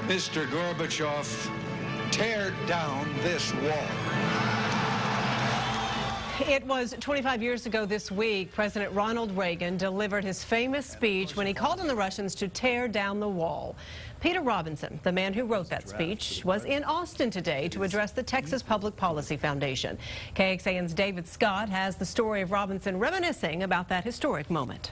Mr. Gorbachev, tear down this wall. It was 25 years ago this week, President Ronald Reagan delivered his famous speech when he called on the Russians to tear down the wall. Peter Robinson, the man who wrote that speech, was in Austin today to address the Texas Public Policy Foundation. KXAN's David Scott has the story of Robinson reminiscing about that historic moment.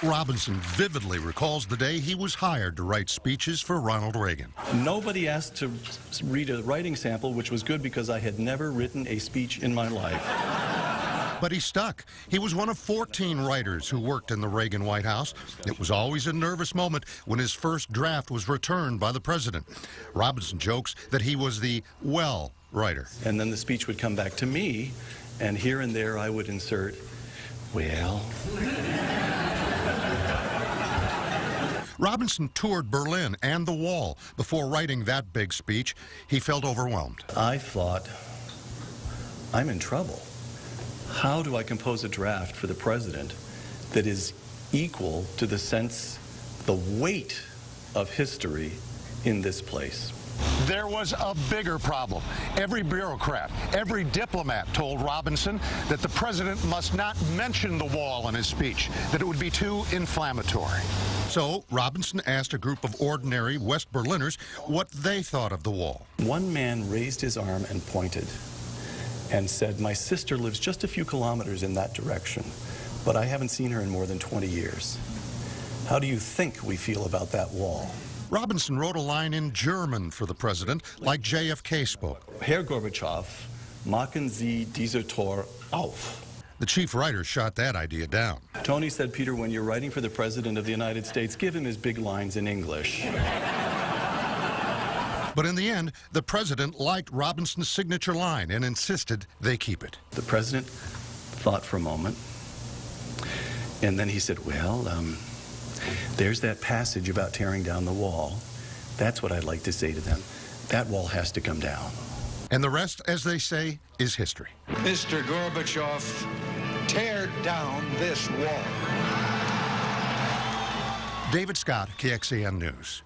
Robinson vividly recalls the day he was hired to write speeches for Ronald Reagan. Nobody asked to read a writing sample, which was good because I had never written a speech in my life. But he stuck. He was one of 14 writers who worked in the Reagan White House. It was always a nervous moment when his first draft was returned by the president. Robinson jokes that he was the well writer. And then the speech would come back to me, and here and there I would insert, well. Robinson toured Berlin and the Wall. Before writing that big speech, he felt overwhelmed. I thought, I'm in trouble. How do I compose a draft for the president that is equal to the sense, the weight of history in this place? There was a bigger problem. Every bureaucrat, every diplomat told Robinson that the president must not mention the wall in his speech, that it would be too inflammatory. So Robinson asked a group of ordinary West Berliners what they thought of the wall. One man raised his arm and pointed and said, my sister lives just a few kilometers in that direction, but I haven't seen her in more than 20 years. How do you think we feel about that wall? Robinson wrote a line in German for the president, like JFK spoke. Herr Gorbachev, machen Sie diese Tor auf. The chief writer shot that idea down. Tony said, Peter, when you're writing for the President of the United States, give him his big lines in English. But in the end, the president liked Robinson's signature line and insisted they keep it. The president thought for a moment, and then he said, well, there's that passage about tearing down the wall. That's what I'd like to say to them. That wall has to come down. And the rest, as they say, is history. Mr. Gorbachev, tear down this wall. David Scott, KXAN News.